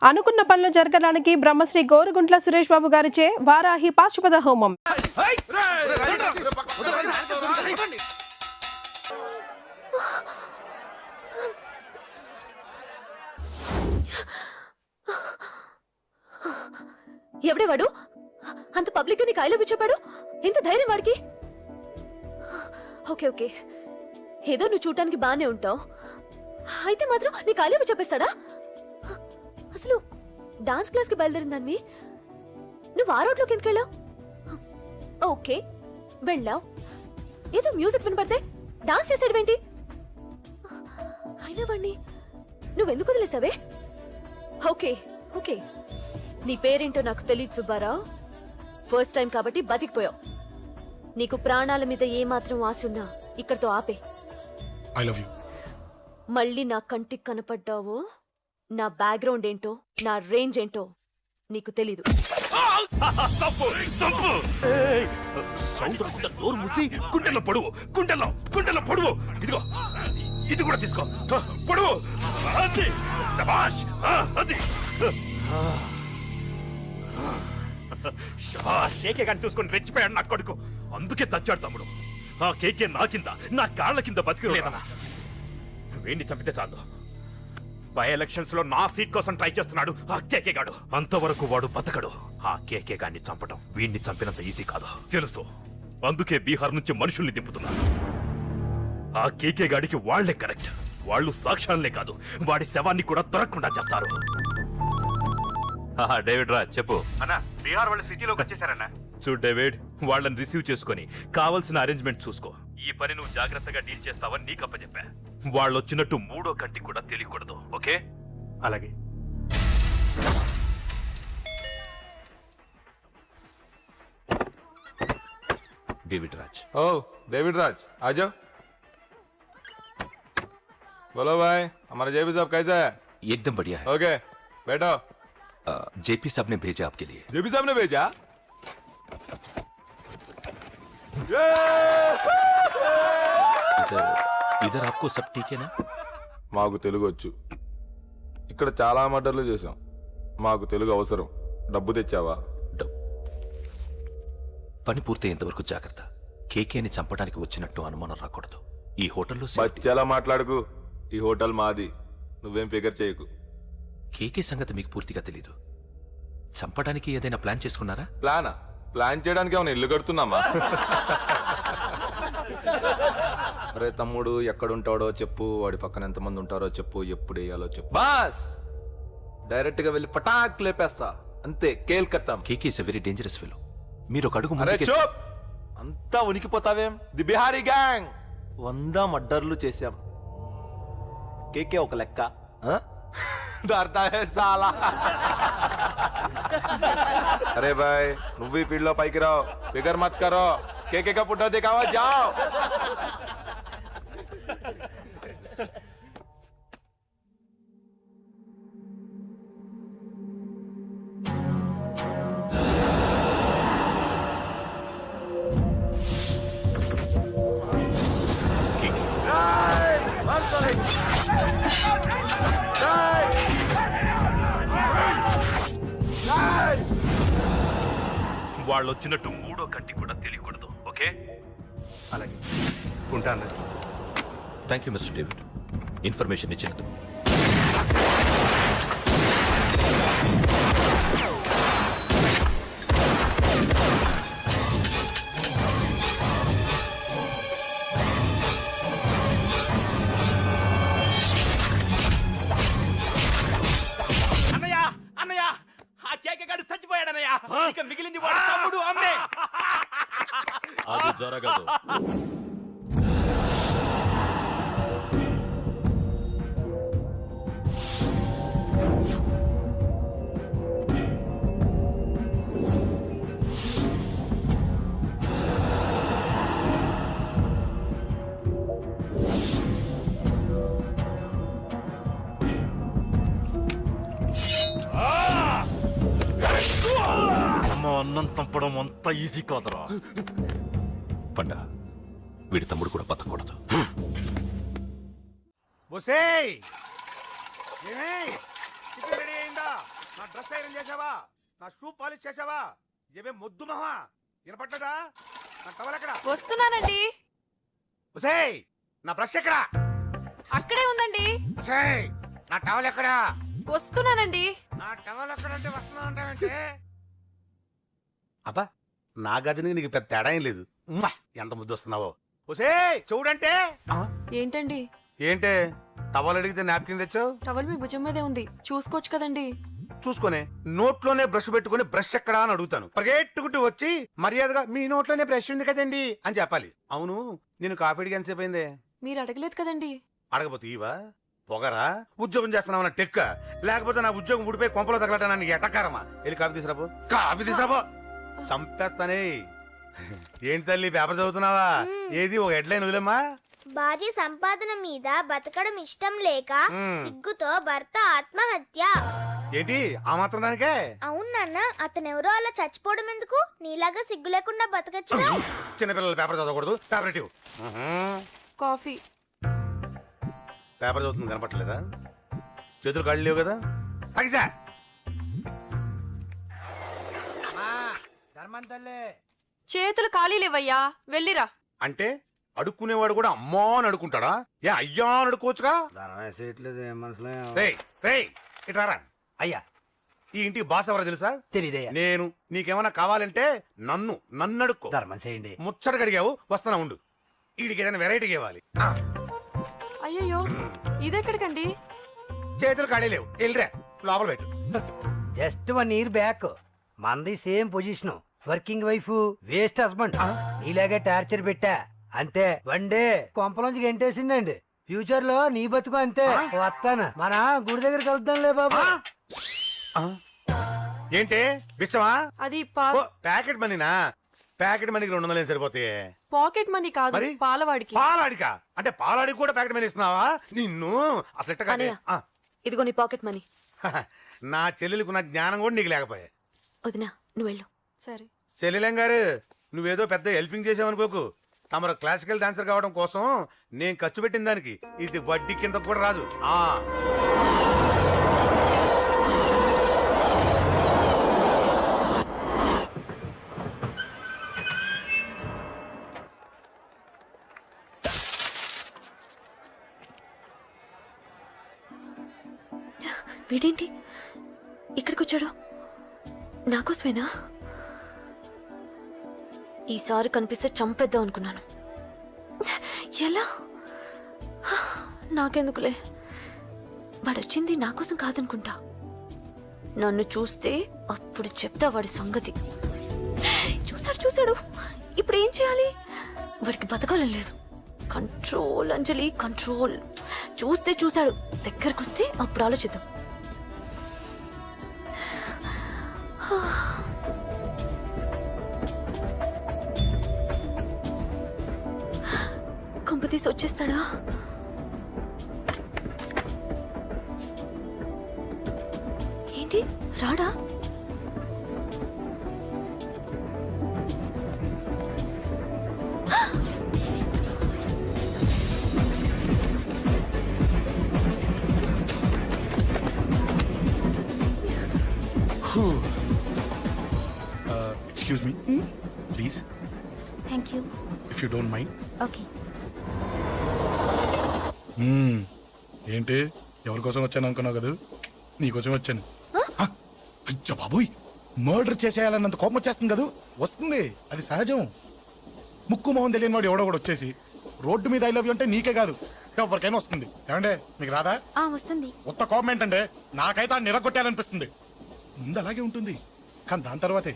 అనుకున్న పనులు జరగడానికి బ్రహ్మశ్రీ గోరుగుంట్ల సురేష్ బాబు గారిచే వారాహి పాశుపత హోమం. ఎవడేవాడు అంత పబ్లిక్ నీకు ఐ లవ్ యూ చెప్పాడు? ఎంత ధైర్యం వాడికి? ఓకే ఓకే, ఏదో నువ్వు చూడటానికి బానే ఉంటావు, అయితే మాత్రం నీకు ఐ లవ్ యూ చెప్పేస్తాడా? అసలు డాన్స్ క్లాస్ కి బయలుదేరిందాన్ని నువ్వు ఆ రోడ్లోకి ఎందుకు వెళ్ళావు? ఓకే వెళ్ళావు, ఏదో మ్యూజిక్ వినపడితే డాన్స్ చేసాడువేంటి? అయినా వాడిని నువ్వెందుకు వదిలేసావే? ఓకే ఓకే, నీ పేరేంటో నాకు తెలియదు సుబ్బారావు. ఫస్ట్ టైం కాబట్టి బతికిపోయావు. నీకు ప్రాణాల మీద ఏమాత్రం ఆశ ఉన్నా ఇక్కడితో ఆపే. I love you. మళ్ళీ నా కంటికి కనపడ్డావో నా బ్యాక్గ్రౌండ్ ఏంటో నా రేంజ్ ఏంటో నీకు తెలీదు. నోరు మూసి గుండెల్లో పొడువు, గుండెల్లో పొడువు. ఇదిగో ఇది కూడా తీసుకో, పొడువు. అది శభాష్, అది కేకే కానీ చూసుకొని రెచ్చిపోయాడు నా కొడుకు. అందుకే చచ్చాడు తమ్ముడు. ఆ కేకే నా కింద, నా కాళ్ళ కింద బతికిలేదన్నా. వేణ్ణి చంపితే చాలు. బై ఎలక్షన్స్ లో నా సీట్ కోసం ట్రై చేస్తున్నాడు ఆ కేకే గాడు. అంతవరకు వాడు బతకడు. ఆ కేకే గాన్ని చంపడం వీణ్ణి చంపినంత ఈజీ కాదు తెలుసు. అందుకే బీహార్ నుంచి మనుషుల్ని దింపుతున్నారు. ఆ కేకే గాడికి వాళ్లే కరెక్ట్. వాళ్ళు సాక్ష్యాలనే కాదు, వాడి శవాన్ని కూడా దొరకకుండా చేస్తారు. డేవిడ్ రా చెప్పు అన్నా. బీహార్ వాళ్ళు సిటీలోకి వచ్చేసారన్నా. చూడు డేవిడ్, వాళ్ళని రిసీవ్ చేసుకుని కావాల్సిన అరేంజ్మెంట్ చూసుకో. ఈ పని నువ్వు జాగ్రత్తగా డీల్ చేస్తావని నీకు అప్పచెప్పా. వాళ్ళు వచ్చినట్టు మూడో కంటికి కూడా తెలియకూడదు, ఓకే? అలాగే. डेविड राज। ओ डेविड राज आ जाओ। बोलो भाई, हमारा जेपी साहब कैसा है? एकदम बढ़िया है। ओके बैठो। जेपी साहब ने भेजा आपके लिए। जेपी साहब ने भेजा? इधर आपको सब ठीक है ना? మాకు తెలుగు వచ్చు. ఇక్కడ చాలా మర్డర్లు చేశాం. మాకు తెలుగు అవసరం. డబ్బు తెచ్చావా? పని పూర్తయ్యేంత వరకు జాగ్రత్త. కేకేని చంపడానికి వచ్చినట్టు అనుమానం రాకూడదు. ఈ హోటల్లో బచ్చాలా మాట్లాడుకు. ఈ హోటల్ మాది. నువ్వేం ఫిగర్ చేయకు. కేకే సంగతి మీకు పూర్తిగా తెలీదు. చంపడానికి ఏదైనా ప్లాన్ చేసుకున్నారా? ప్లానా? ప్లాన్ చేయడానికి ఏమైనా ఇల్లు కడుతున్నామా? అరే తమ్ముడు, ఎక్కడుంటాడో చెప్పు, వాడి పక్కన ఎంతమంది ఉంటారో చెప్పు, ఎప్పుడు వేయాలో చెప్పు. బాస్ డైరెక్ట్ గా వెళ్ళి పటాక్ లేపేస్తా అంతే. కేల్కత్తాం. KK is a very dangerous fellow. మీరు ఒక అడుగు అరే చూప్, అంతా ఉనికిపోతావేం? ది బిహారీ గ్యాంగ్ 100 మర్డర్లు చేశాం. కేకే ఒక లెక్క. డర్తా హై సాలా. అరే భాయ్, నువ్వు ఈ ఫీల్డ్ లో పైకి రావు. ఫిగర్ మత్ కరో. కేకే కా ఫోటో దిखावा जाओ. వాళ్ళు వచ్చినట్టు మూడో కంటికి కూడా తెలియకూడదు, ఓకే? అలాగే ఉంటాను. Thank you mister David, information ఇచ్చినందుకు. అన్నయ్య, ఆ కేకే గాడు చచ్చిపోయాడన్నయ్య. ఇక మిగిలింది వాడు తమ్ముడు అమ్మే. అది జరగదు. అన్నం చంపడం అంత ఈజీ కాదురా. పండ, వీడి తమ్ముడు కూడా బతకూడదు. బొసేయ్, ఏమే? చికెన్ రెడీ అయిందా? నా డ్రెస్ ఐరన్ చేసావా? నా షూ పాలిష్ చేసావా? ఏమే మొద్దు మహా వినపడ్డదా? నా టవల్ ఎక్కడా? వస్తున్నానండి. ఒసేయ్, నా బ్రష్ ఎక్కడా? అక్కడే ఉందండి. ఒసేయ్, నా టవల్ ఎక్కడా? వస్తున్నానండి. నా టవల్ ఎక్కడంటే వస్తున్నా అంటే అబ్బా, నా గదిని నీకు పెద్ద తేడా ఏం లేదు. ఉమ్మా, ఎంత ముద్దు వస్తున్నావో. ఒసేయ్ చూడంటే. ఏంటండి? ఏంటే టవల్ అడిగితే నాప్కిన్ తెచ్చావు? టవల్ మీ భుజం మీదే ఉంది, చూసుకోవచ్చు కదండి. చూసుకొని నోట్లోనే బ్రష్ పెట్టుకుని బ్రష్ ఎక్కడా అని అడుగుతాను. పరిగెట్టుకుంటూ వచ్చి మర్యాదగా మీ నోట్లోనే బ్రష్ ఉంది కదండి అని చెప్పాలి. అవును, నేను కాఫీ అడిగి ఎంతసేపు అయిందే? మీరు అడగలేదు కదండి. అడగపోతే ఇవా పొగరా? ఉద్యోగం చేస్తున్నావు టెక్క, లేకపోతే నా ఉద్యోగం ఊడిపోయి కొంపలో తగలటానికి ఎటకారమా? వెళ్ళి కాఫీ తీసుకురాబో. కాఫీ తీసుకురాబో, చంపేస్తానే. ఏంటి తల్లి పేపర్ చదువుతున్నావా? ఏది ఒక హెడ్లైన్ వదిలేమ్మా. భార్య సంపాదన మీద బతకడం ఇష్టం లేక సిగ్గుతో భర్త ఆత్మహత్య. ఏంటి ఆ మాత్రం దానికే? అవును నాన్న, అతనెవరో అలా చచ్చిపోవడం ఎందుకు? నీలాగా సిగ్గు లేకుండా బతకచ్చుగా. చిన్నపిల్లలు పేపర్ చదవకూడదు. పేపర్ ఇవ్వు. కాఫీ. పేపర్ చదువుతుంది కనపట్లేదా? చేతులు కాళ్ళు లేవు కదా? తగ్గిసా చేతులు ఖాళీ లేవయ్యా, వెళ్ళిరా. అంటే అడుక్కునేవాడు కూడా అమ్మా అని అడుక్కుంటాడా? ఏ అయ్యా అని అడుక్కోవచ్చుగా? రేయ్, రేయ్, ఇట్రారా. అయ్యా, ఈ ఇంటికి బాస్ ఎవరో తెలుసా? తెలీదయ్యా. నేను. నీకేమైనా కావాలంటే నన్ను అడుక్కో. ధర్మం చేయండి. ముచ్చట అడిగావు, వస్తానా ఉండు. వీడికి ఏదైనా వెరైటీ ఇవ్వాలి. అయ్యయ్యో, ఇదెక్కడికండి? చేతులు ఖాళీ లేవు, వెళ్ళిరా లోపల పెట్టు. జస్ట్ 1 year బ్యాక్ మంది same position. Working wife, waste husband. నీలాగే టార్చర్ పెట్టా అంతే. 1 day కొంపలోంచి గెంటేసిందండి. ఫ్యూచర్ లో నీ బతుకు అంతే. వస్తాను, మన గుడి దగ్గర కలుద్దాంలే బాబా. ఏంటి విషమా? అది ప్యాకెట్ మనీనా? ప్యాకెట్ మనీకి 200 సరిపోతాయి. పాకెట్ మనీ కాదు, మరి? పాలవాడికి. పాలాడికా? అంటే పాలాడికి కూడా ప్యాకెట్ మనీ ఇస్తున్నావా? నిన్ను అసలు ఎట్ట కాదే. అన్నయ్య. ఇదిగో నీ పాకెట్ మనీ. నా చెల్లెలకు నా జ్ఞానం కూడా నీకు లేకపోయా. వదినా, నువ్వు వెళ్ళు. సరే. చెల్లెలం గారు, నువ్వేదో పెద్ద హెల్పింగ్ చేసావనుకోకు. తమరు క్లాసికల్ డాన్సర్ కావడం కోసం నేను ఖర్చు పెట్టిన దానికి ఇది వడ్డీ కింద కూడా రాదు. వీడేంటి ఇక్కడికి వచ్చాడు? నాకోసమేనా? ఈసారి కనిపిస్తే చంపేద్దాం అనుకున్నాను. ఎలా? నాకెందుకులే, వాడొచ్చింది నా కోసం కాదనుకుంటా. నన్ను చూస్తే అప్పుడు చెప్తా వాడి సంగతి. చూశాడు. ఇప్పుడు ఏం చేయాలి? వాడికి బతకాలని లేదు. కంట్రోల్ అంజలి, కంట్రోల్. చూశాడు, దగ్గరకు వస్తే అప్పుడు ఆలోచిద్దాం. కొంపతీసి వచ్చేస్తాడా? ఏంటి రాడా? Excuse me, please, thank you. if you don't mind. Okay. ఏంటి ఎవరి కోసం వచ్చాను అనుకున్నావు కదా? నీకోసం వచ్చాను. అయ్యో బాబోయ్, మర్డర్ చేసేయాలన్నంత కోపం వచ్చేస్తుంది కదా? వస్తుంది, అది సహజం. ముక్కు మొహం తెలియని వాడు ఎవడో కూడా వచ్చేసి రోడ్డు మీద ఐ లవ్ యూ అంటే నీకే కాదు ఎవరికైనా వస్తుంది. ఏమంటే మీకు రాదా? వస్తుంది. కొత్త కోపం ఏంటంటే నాకైతే ఆ నిరగొట్టాలనిపిస్తుంది. ముందు అలాగే ఉంటుంది, కానీ దాని తర్వాతే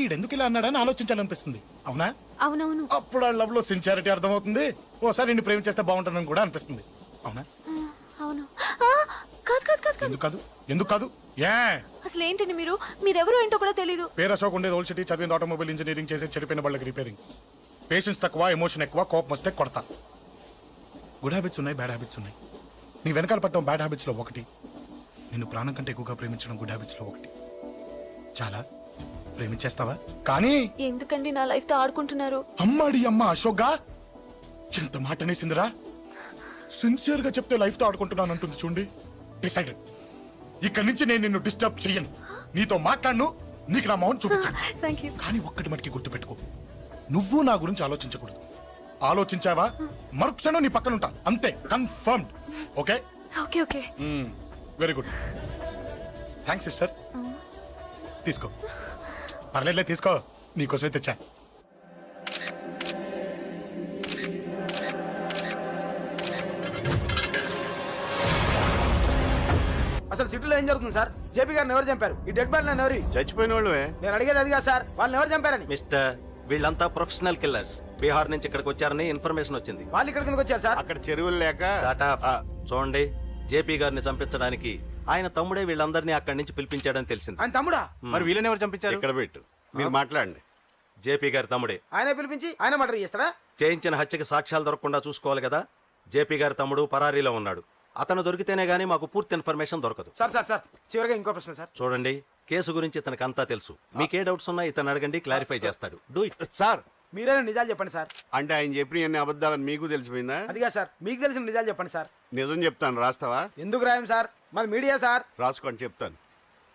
ఈడెందుకు ఇలా అన్నాడని ఆలోచించాలనిపిస్తుంది. అవునా? అవునవును. అప్పుడు ఆ లవ్ లో సిన్సియారిటీ అర్థమవుతుంది. ఓసారి నిన్ను ప్రేమించేస్తే బాగుంటుందని కూడా అనిపిస్తుంది. అవునా? అవును. కాదు. ఎందుకు కాదు? ఏ అసలు ఏంటండి మీరెవరు ఏంటో కూడా తెలీదు. పేరు అశోక్ ఉండేది ఓల్డ్ సిటీ, చదివింది ఆటోమొబైల్ ఇంజనీరింగ్, చేసే చెడిపోయిన బళ్ళకి రిపేరింగ్. పేషెన్స్ తక్కువ, ఎమోషన్ ఎక్కువ, కోపం వస్తే కొడతా. గుడ్ హ్యాబిట్స్ ఉన్నాయి, బ్యాడ్ హ్యాబిట్స్ ఉన్నాయి. నీ వెనకాల పట్టడం బ్యాడ్ హ్యాబిట్స్ లో ఒకటి, నిన్ను ప్రాణం కంటే ఎక్కువగా ప్రేమించడం గుడ్ హ్యాబిట్స్ లో ఒకటి. చాలా ప్రేమించేస్తావా? కానీ ఎందుకండి నా లైఫ్ తో ఆడుకుంటున్నారు? అమ్మాడి అమ్మ అశోక్గా ఎంత మాట అనేసిందిరా. సిన్సియర్ గా చెప్తే లైఫ్ తో ఆడుకుంటున్నాను అంటుంది చూడండి. డిసైడెడ్ ఇక్కడి నుంచి నేను నిన్ను డిస్టర్బ్ చెయ్యను. నీతో మాట్లాడను, నీకు నా మౌన్ చూపించాను. Thank you. కానీ ఒక్కటి మటుకి గుర్తుపెట్టుకో, నువ్వు నా గురించి ఆలోచించకూడదు. ఆలోచించావా మరుక్షణం నీ పక్కన ఉంటా, అంతే. Confirmed. Okay? Okay okay. Very good. Thanks sister. తీసుకో. పర్లేదులే, తీసుకో. నీకోసమే తెచ్చా. అసలు సిటీలో ఏం జరుగుతుంది సార్? జేపీ గారిని ఎవరు చంపారు? ఈ డెడ్ బాడీ ఎవరు? చచ్చిపోయిన వాళ్ళే. నేను అడిగేది అది కాదు సార్, వాళ్ళని ఎవరు చంపారని. మిస్టర్, వీళ్ళంతా ప్రొఫెషనల్ కిల్లర్స్. బీహార్ నుంచి ఇక్కడికి వచ్చారని ఇన్ఫర్మేషన్ వచ్చింది. వాళ్ళు ఇక్కడ కిందకి వచ్చారు సార్. అక్కడ చెరువులు లేక చూడండి, జేపీ గారిని చంపించడానికి ఆయన తమ్ముడే వీళ్ళందరినీ అక్కడి నుంచి పిలిపించాడని తెలిసింది. ఆయన తమ్ముడా? మరి వీళ్ళని ఎవరు చంపించారు? ఇక్కడ పెట్టు, మీరు మాట్లాడండి. జేపీ గారి తమ్ముడే. ఆయన పిలిపించి ఆయన మర్డర్ చేస్తాడా? చేయించిన హత్యకి సాక్ష్యాలు దొరకకుండా చూసుకోవాలి కదా. జేపీ గారి తమ్ముడు పరారీలో ఉన్నాడు. అతను దొరికితేనే గానీ మాకు పూర్తి ఇన్ఫర్మేషన్ దొరకదు. సార్ సార్ సార్ చివరిగా ఇంకో ప్రశ్న సార్. చూడండి, కేసు గురించి ఇతనికి అంతా తెలుసు. మీకే డౌట్స్ ఉన్నా ఇతను అడగండి, క్లారిఫై చేస్తాడు. Do it. సార్ మీరైనా నిజాలు చెప్పండి సార్. అంటే ఆయన చెప్పిన అన్ని అబద్ధాలని మీకు తెలిసిపోయిందా? అదిగా సార్, మీకు తెలిసిన నిజాలు చెప్పండి సార్. నిజం చెప్తాను, రాస్తావా? ఎందుకు రాయం సార్, మాది మీడియా సార్. రాసుకోండి, చెప్తాను.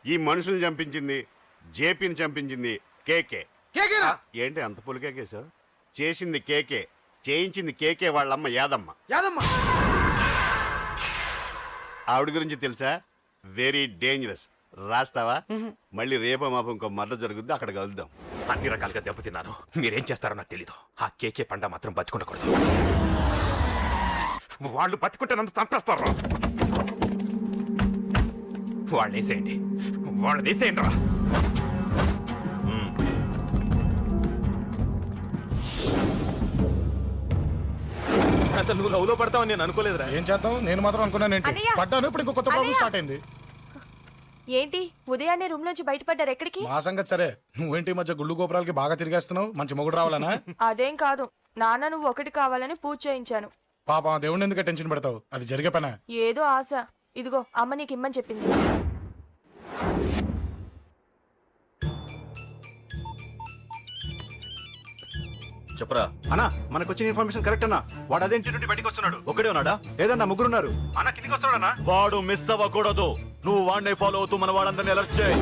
ఈ మనుషుల్ని చంపించింది, జేపీని చంపించింది కేకే. కేకేనా? ఏంటి అంత పులికేకే సార్? చేసింది కేకే, చేయించింది కేకే వాళ్ళమ్మ యాదమ్మ. యాదమ్మ? ఆవిడ గురించి తెలుసా? Very dangerous. రాస్తావా? మళ్ళీ రేపో మాపం ఇంకో మర్ర జరుగుద్ది, అక్కడ కలుద్దాం. అన్ని రకాలుగా దెబ్బతిన్నాను. మీరేం చేస్తారో నాకు తెలీదు. ఆ కేకే పండ మాత్రం బతుకుండకూడదు. వాళ్ళు బతుకుంటే నన్ను చంపేస్తారు. వాళ్ళు వేసేయండి, వాళ్ళు వేసేయండి రా. అసలు నువ్వు లవ్ లో పడతావని నేను అనుకోలేదురా. ఏం చేద్దాం, నేను మాత్రం అనుకున్నాను. ఏంటి అన్నయ్య! పడ్డాను, ఇప్పుడు ఇంకో కొత్త ప్రాబ్లం స్టార్ట్ అయింది. ఏంటి ఉదయాన్నే రూమ్ నుంచి బయటపడ్డారు? ఎక్కడికి? మా సంగతి సరే, నువ్వేంటి ఈ మధ్య గుళ్ళు గోపురాలకి బాగా తిరిగేస్తున్నావు? మంచి మొగుడు రావాలనా? అదేం కాదు, నాన్న నువ్వు ఒకటి కావాలని పూజ చేయించాను. పాప దేవుడిని ఎందుకు టెన్షన్ పెడతావు? అది జరిగే పనా? ఏదో ఆశ. ఇదిగో అమ్మ నీకు ఇమ్మని చెప్పింది. చెప్పరా అన్నా, మనకు వచ్చిన ఇన్ఫర్మేషన్ కరెక్ట్ అన్నా. వాడు అదేంటి నుండి బయటకు వస్తున్నాడు. ఒకడే ఉన్నాడా? ఏదన్నా ముగ్గురున్నారు. అన్న కిందికి వస్తున్నాడన్నా. వాడు మిస్ అవ్వకూడదు. నువ్వు వాడిని ఫాలో అవుతూ మన వాళ్ళందరినీ అలర్ట్ చేయి.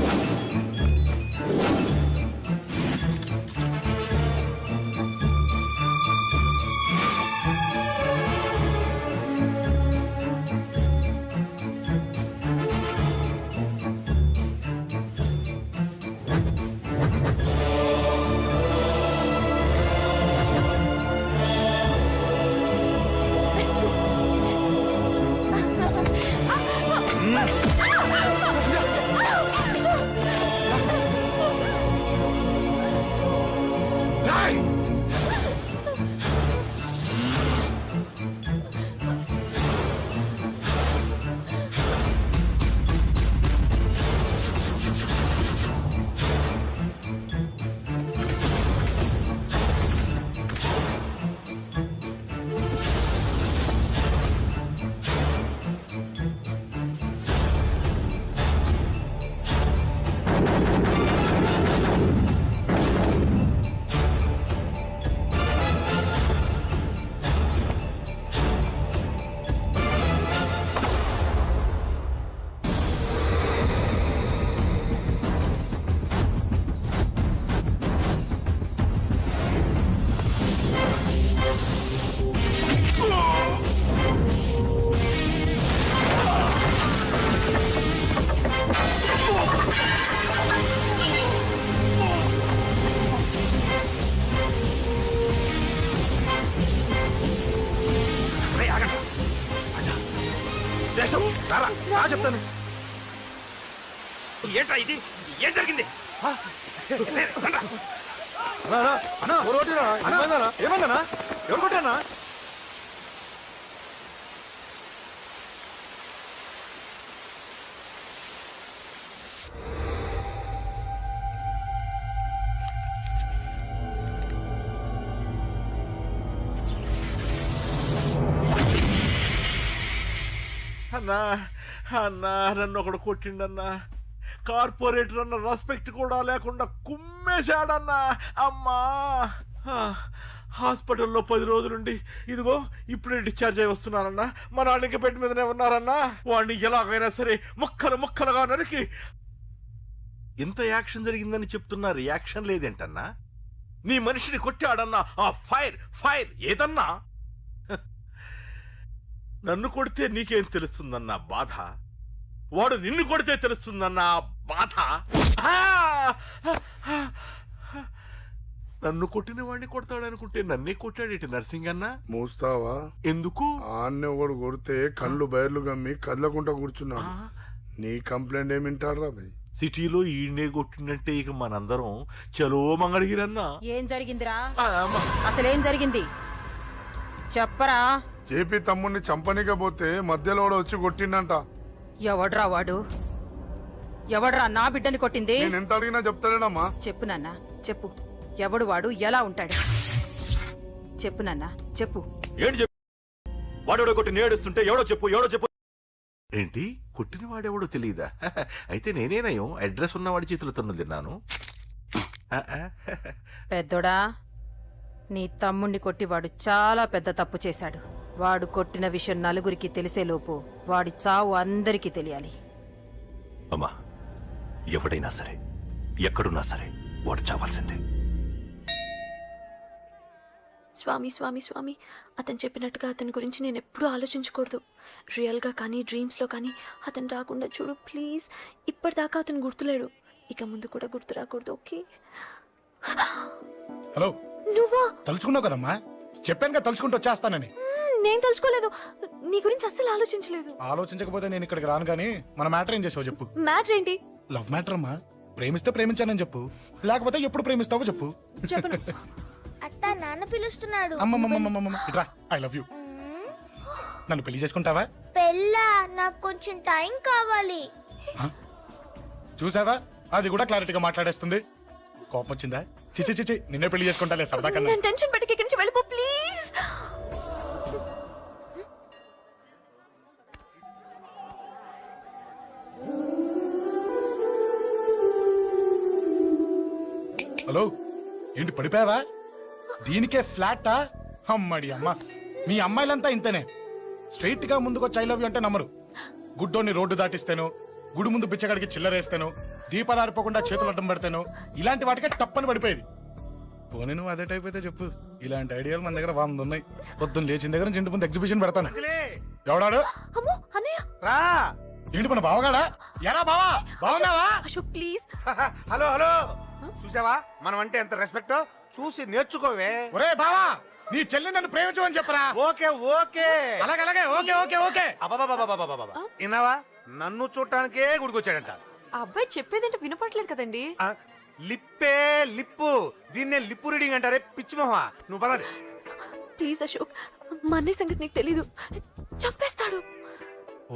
చెప్తాను. ఏంట్రా ఇది? ఏం జరిగింది? ఏమన్నా ఎవరు కొట్టానా? అన్నా అన్నా నన్ను ఒకడు కొట్టిండన్నా. కార్పొరేటర్ అన్న రెస్పెక్ట్ కూడా లేకుండా కుమ్మేశాడన్నా. అమ్మా హాస్పిటల్లో 10 రోజులుండి ఇదిగో ఇప్పుడే డిశ్చార్జ్ అయి వస్తున్నానన్నా. మా నాన్న ఇంకా బెడ్ మీదనే ఉన్నారన్నా. వాడిని ఎలాగైనా సరే ముక్కలుగా నరికి. ఇంత యాక్షన్ జరిగిందని చెప్తున్నా రియాక్షన్ లేదేంటన్నా? నీ మనిషిని కొట్టాడన్నా ఆ ఫైర్ ఏదన్నా? నన్ను కొడితే నీకేం తెలుస్తుందన్నా బాధ, వాడు నిన్ను కొడితే తెలుస్తుందన్నా బాధ. నన్ను కొట్టిన వాడిని కొడతాడనుకుంటే నన్నే కొట్టాడేటి నర్సింగన్న. మూస్తావా? ఎందుకు? ఆన్నే ఒకడు కొడితే కళ్ళు బయర్లు గమ్మి కదలకుండా కూర్చున్నాడు. నీ కంప్లైంట్ ఏమి వింటాడు రా భయ్? సిటీలో ఈయనే కొట్టిందంటే ఇక మనందరం చలో మంగళగిరన్నా. ఏం జరిగిందిరా? అసలేం జరిగింది చెప్పరా? జేపీ తమ్ముడిని చంపనీకపోతే మధ్యలో వాడు వచ్చి కొట్టిండంట. ఎవడ్రా వాడు? ఎవడ్రా నా బిడ్డని కొట్టింది? నేను ఎంత అడిగినా చెప్తాడేనమ్మా. చెప్పు నాన్న చెప్పు. ఎవడు వాడు? ఎలా ఉంటాడు? చెప్పు నాన్న చెప్పు. ఏంటి చెప్పు? వాడెవడో కొట్టి నేడుస్తుంటే ఎవడో చెప్పు. ఏంటి కొట్టిన వాడెవడో తెలియదా? అయితే నేనేనయం అడ్రస్ ఉన్నవాడి చేతులతో తిన్నాను. పెద్దోడా, నీ తమ్ముణ్ణి కొట్టి వాడు చాలా పెద్ద తప్పు చేశాడు. వాడు కొట్టిన విషయం నలుగురికి తెలిసేలోపు వాడి చావు అందరికీ తెలియాలి. అమ్మా, ఎవడైనా సరే ఎక్కడున్నా సరే వాడు చావాల్సిందే. స్వామి అతను చెప్పినట్టుగా అతని గురించి నేను ఎప్పుడూ ఆలోచించకూడదు. రియల్గా కానీ డ్రీమ్స్లో కానీ అతను రాకుండా చూడు ప్లీజ్. ఇప్పటిదాకా అతను గుర్తులేడు, ఇక ముందు కూడా గుర్తు రాకూడదు. ఓకే? హలో, నువ్వా? తలుచుకున్నావు కదమ్మా? చెప్పాను కదా తలుచుకుంటూ వచ్చేస్తానని. నేను తలుచుకోలేదు, నీ గురించి అస్సలు ఆలోచించలేదు. ఆలోచించకపోతే నేను ఇక్కడికి రాను. కానీ మన మ్యాటర్ ఏం చేసావు చెప్పు. మ్యాటర్ ఏంటి? లవ్ మ్యాటర్ అమ్మా. ప్రేమిస్తే ప్రేమించానని చెప్పు, లేకపోతే ఎప్పుడు ప్రేమిస్తావో చెప్పు. చెప్పను. అత్త నాన్న పిలుస్తున్నాడు. అమ్మమ్మమ్మమ్మమ్మ ఇట్రా, ఐ లవ్ యూ. నన్ను పెళ్లి చేసుకుంటావా? పెళ్ళా? నాకు కొంచెం టైం కావాలి. చూసావా, అది కూడా క్లారిటీగా మాట్లాడేస్తుంది. కోపం వచ్చిందా? చిచి నిన్నే పెళ్లి చేసుకుంటాలే సరదా కన్నా. నేను టెన్షన్ పెట్టి ఇక్కడి నుంచి వెళ్ళిపో ప్లీజ్. హలో, ఏంటి పడిపోయావా? దీనికే ఫ్లాటా? అమ్మడి అమ్మ, మీ అమ్మాయిలంతా ఇంతనే. స్ట్రైట్ గా ముందుకొచ్చి ఐ లవ్ యూ అంటే నమ్మరు. గుడ్డోని రోడ్డు దాటిస్తాను, గుడి ముందు బిచ్చగాడికి చిల్లరేస్తాను, దీపాలారిపోకుండా చేతులు అడ్డం పెడతాను, ఇలాంటి వాటికే తప్పని పడిపోయేది. పోనీ నువ్వు అదే టైప్ అయితే చెప్పు. ఇలాంటి ఐడియాలు మన దగ్గర 100 ఉన్నాయి. పొద్దున్న లేచిన దగ్గర నుంచి ఇంటి ముందు ఎగ్జిబిషన్ పెడతాను. ఎవడాడు? అమ్మో అన్నయ్య. రా. ఏంటి మన బావగాడా? ఎరా బావా, బావున్నావా? అశోక్ ప్లీజ్. హలో, చూసావా మనం అంటే ఎంత రెస్పెక్ట్? చూసి నేర్చుకోవే. ఒరే బావా, నీ చెల్లి నన్ను ప్రేమించమని చెప్పరా. ఓకే అలాగే ఓకే. అబాబాబాబాబాబాబా, విన్నావా? నన్ను చూడటానికే గుడికొచ్చాడంట. ఆ అబ్బాయి చెప్పేదంటే వినపడలేదు కదండి. లిప్పు, దీన్నే లిప్పు రీడింగ్ అంటారే పిచ్చి మొహమా. నువ్వు పదండి. ప్లీజ్ అశోక్, మా అన్నయ్య సంగతి నీకు తెలీదు, చంపేస్తాడు.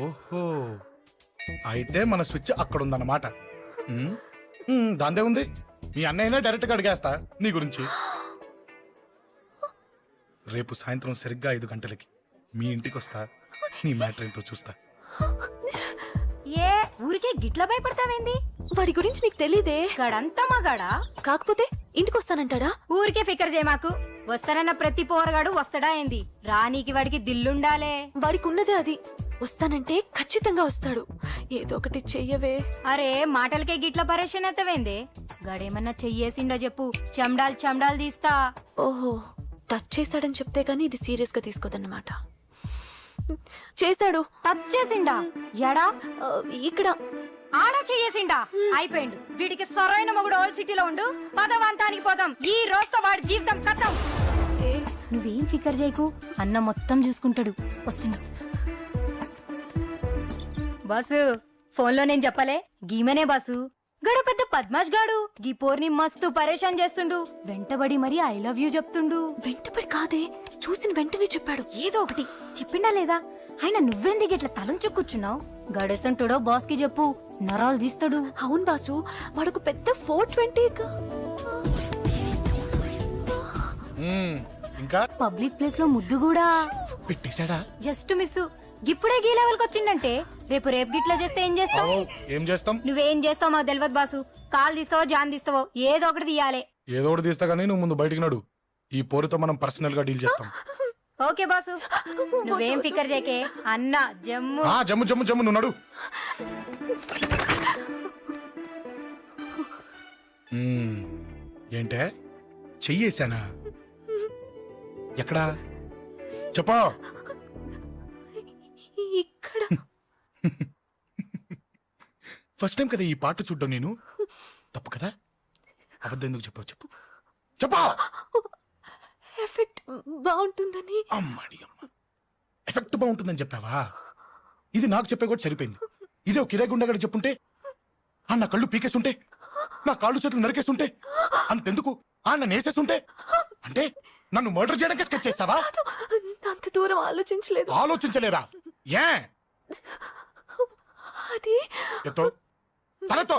ఓహో, అయితే మన స్విచ్ అక్కడ ఉందన్నమాట. దాందే ఉంది. మీ అన్నయ్యనే డైరెక్ట్ గా అడిగేస్తా నీ గురించి. రేపు సాయంత్రం సరిగ్గా 5 గంటలకి మీ ఇంటికి వస్తా. నీ మ్యాటర్ ఏంటో చూస్తా. ఏ ఊరికే గిట్ల భయపడతావేంది? వాడి గురించి నీకు తెలీదే. గడంతా మగాడా? కాకపోతే ఇంటికి వస్తానంటాడా? ఊరికే ఫికర్ చేయమాకు. వస్తానన్న ప్రతి పోరగాడు వస్తాడా ఏంది? రానీకి వాడికి దిల్లుండాలే. వాడికి ఉన్నదే అది. వస్తానంటే ఖచ్చితంగా వస్తాడు. ఏదో ఒకటి చెయ్యవే. అరే మాటలకే గిట్ల పరేషన్ అవుతావేంది? గడేమన్నా చెయ్యేసిండా చెప్పు, చెమ్డాల్ తీస్తా. ఓహో, టచ్ చేశాడని చెప్తే గానీ ఇది సీరియస్ గా తీసుకోదన్నమాట. చేశాడు. టచ్ చేసిండా? ఎడా? ఇక్కడ. ఆడా చెయ్యేసిండా? అయిపోయిండు. వీడికి సరైన మొగుడు ఓల్డ్ సిటీలో ఉండు. పదవంతానికి పోదాం. ఈ రోజుతో వాడి జీవితం కథం. నువ్వేం ఫికర్ చేయకు, అన్న మొత్తం చూసుకుంటాడు. వస్తున్నా బాసు. ఫోన్లో నేను చెప్పలే, గీమనే బాసు. గడ పెద్ద పద్మాష్ గాడు గీ పోర్ని మస్తు పరేషాన్ చేస్తుండు. వెంటబడి మరి ఐ లవ్ యూ చెప్తుండు. వెంటబడి కాదే, చూసిన వెంటనే చెప్పాడు. ఏదో ఒకటి చెప్పిండా లేదా? ఆయన నువ్వెందుకు ఇట్లా తలంచు కూర్చున్నావు? గడేసంటుడో బాస్ కి చెప్పు, నరాలు తీస్తాడు. అవును బాసు, వాడుకు పెద్ద 420. ఇంకా పబ్లిక్ ప్లేస్ లో ముద్దు కూడా పెట్టేశాడా? Just miss. ఇప్పుడే గీ లెవెల్ కి వచ్చిండంటే రేపు గిట్లా చేస్తే ఏం చేస్తావు? ఏం చేస్తాం? నువ్వేం చేస్తావు మాకు తెలియదు బాసు. కాల్ తీస్తావో జాన్ తీస్తావో ఏదో ఒకటి తీయాలి. ఏదో ఒకటి తీస్తా కానీ నువ్వు ముందు బయటికి నడు. ఈ పోరుతో మనం పర్సనల్ గా డీల్ చేస్తాం. ఓకే బాసు, నువ్వేం ఫికర్ చేయకే. అన్న జమ్ము. జమ్ము జమ్ము జమ్ము, నువ్వు నడు. ఏంటే చెయ్యేశానా? ఎక్కడా చెప్పా? ఇక్కడ ఫస్ట్ టైం కదా ఈ పాట చూడ్డం నేను. తప్పు కదా? అబద్ధం ఎందుకు చెప్పావు? చెప్పు చెప్పా. ఎఫెక్ట్ బాగుంటుందని. అమ్మాడి అమ్మ, ఎఫెక్ట్ బాగుంటుందని చెప్పావా? ఇది నాకు చెప్పే కూడా సరిపోయింది. ఇదే ఒక కిరాయి గుండెగాడు చెప్పుంటే, నా కళ్ళు పీకేస్తుంటే, నా కాళ్ళు చేతులు నరికేస్తుంటే, అంతెందుకు నన్ను వేసేస్తుంటే, అంటే నన్ను మర్డర్ చేయడానికి స్కెచ్ చేస్తావా? అంత దూరం ఆలోచించలేదు. ఆలోచించలేదా? ఏ అది ఎత్తో తలతో.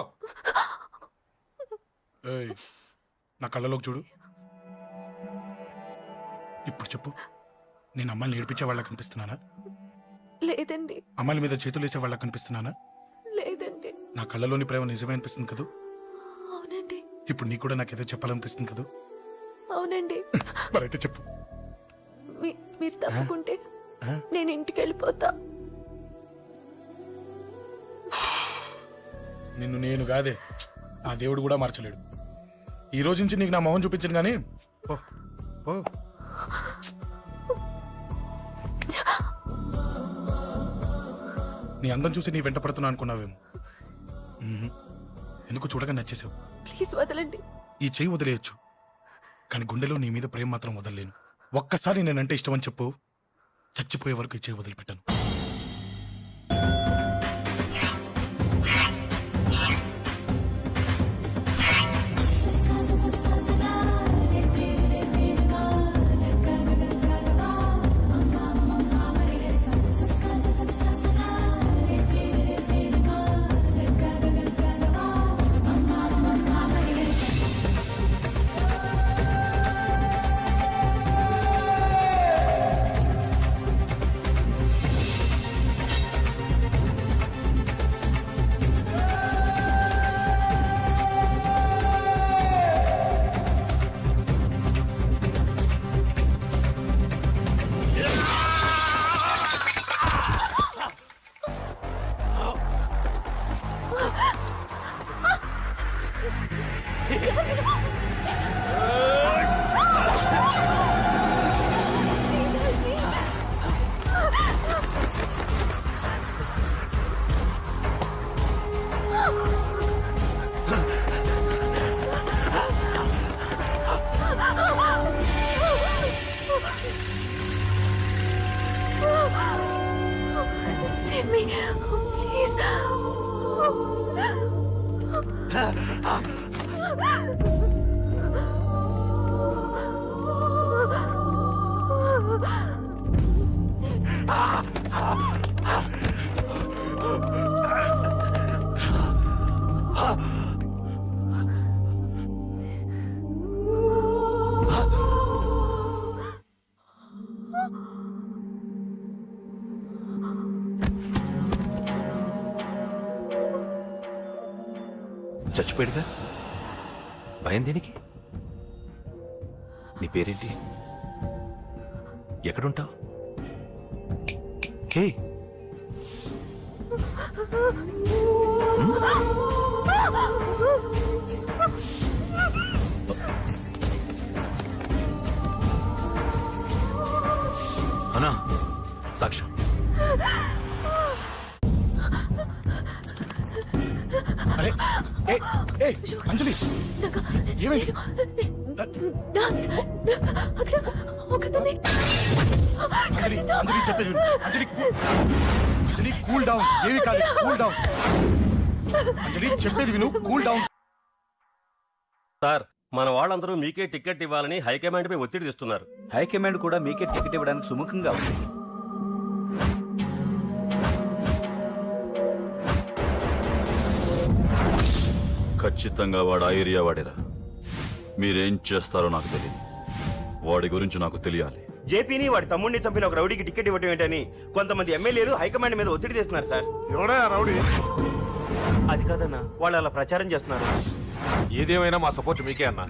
ఏయ్, నా కళ్ళలోకి చూడు. ఇప్పుడు చెప్పు, నేను అమ్మాయిని ఏడిపించే వాళ్ళ కనిపిస్తున్నానా? లేదండి. అమ్మాయిల మీద చేతులు వేసే వాళ్ళ కనిపిస్తున్నానా? లేదండి. నా కళ్ళలోని ప్రేమ నిజమే అనిపిస్తుంది కదూ? అవునండి. ఇప్పుడు నీకు కూడా నాకేదో చెప్పాలనిపిస్తుంది కదూ? అవునండి. మరైతే చెప్పు. మీరు తప్పుకుంటే నేను ఇంటికి వెళ్ళిపోతా. నిన్ను నేను కాదే, ఆ దేవుడు కూడా మార్చలేడు. ఈ రోజు నుంచి నీకు నా మొహం చూపించను కానీ ఓ ఓ. నీ అందం చూసి నీ వెంట పడుతున్నా అనుకున్నావేమో. ఎందుకు చూడగా నచ్చేసావు. ప్లీజ్ వదలండి. ఈ చెయ్యి వదిలేయచ్చు, కానీ గుండెలో నీ మీద ప్రేమ మాత్రం వదలలేను. ఒక్కసారి నేనంటే ఇష్టమని చెప్పు, చచ్చిపోయే వరకు ఈ చెయ్యి వదిలిపెట్టాను. Save me, please. చచ్చిపోయాడుగా, భయం దేనికి? నీ పేరేంటి? ఎక్కడుంటావు? హే, అన్నా, సాక్ష్యం. అరే ఏ ఏ అంజలి, ఏమైంది? డాన్స్ అక్కడ ఒకతని. అంజలి అంజలి చెప్పేది విను. అంజలి అంజలి కూల్ డౌన్. ఏమి కాలేదు, కూల్ డౌన్. అంజలి చెప్పేది విను, కూల్ డౌన్. సార్, మన వాళ్ళందరూ మీకే టికెట్ ఇవ్వాలని హైకమాండ్ పై ఒత్తిడి తెస్తున్నారు. హైకమాండ్ కూడా మీకే టికెట్ ఇవ్వడానికి సుముఖంగా ఉంది. ఖచ్చితంగా వాడు ఆ ఏరియా వాడేరా. మీరేం చేస్తారో నాకు తెలియదు, వాడి గురించి నాకు తెలియాలి. జేపీని వాడి తమ్ముడిని చంపిన ఒక రౌడీకి టికెట్ ఇవ్వటం ఏంటని కొంతమంది ఎమ్మెల్యేలు హైకమాండ్ మీద ఒత్తిడి తెస్తున్నారు సార్. ఎవడా రౌడీ? అది కాదన్నా, వాళ్ళు అలా ప్రచారం చేస్తున్నారు. ఏదేమైనా మా సపోర్ట్ మీకే అన్నా.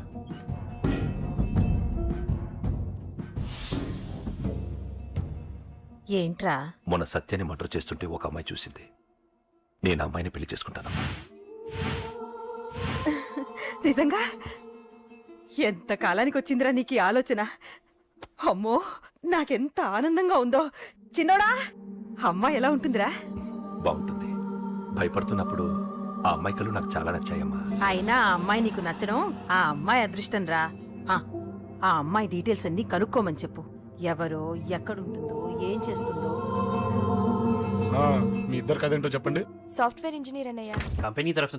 ఏంట్రా? మొన్న సత్యాన్ని మర్డర్ చేస్తుంటే ఒక అమ్మాయి చూసింది. నేను ఆ అమ్మాయిని పెళ్లి చేసుకుంటానమ్మా. నిజంగా? ఎంత కాలానికి వచ్చిందిరా నీకు ఈ ఆలోచన? అమ్మో, నాకెంత ఆనందంగా ఉందో. చిన్నోడా, అమ్మాయి ఎలా ఉంటుందిరా? బాగుంటుంది. భయపడుతున్నప్పుడు ఆ అమ్మాయి కళ్ళు నాకు చాలా నచ్చాయమ్మా. అయినా ఆ అమ్మాయి నీకు నచ్చడం ఆ అమ్మాయి అదృష్టం రా. ఆ అమ్మాయి డీటెయిల్స్ అన్ని కనుక్కోమని చెప్పు. ఎవరో, ఎక్కడుంటుందో, ఏం చేస్తుందో. మీ ఇద్దరు కదేంటో చెప్పండి. సాఫ్ట్వేర్ ఇంజనీర్ అన్నయ్య. కంపెనీ తరఫున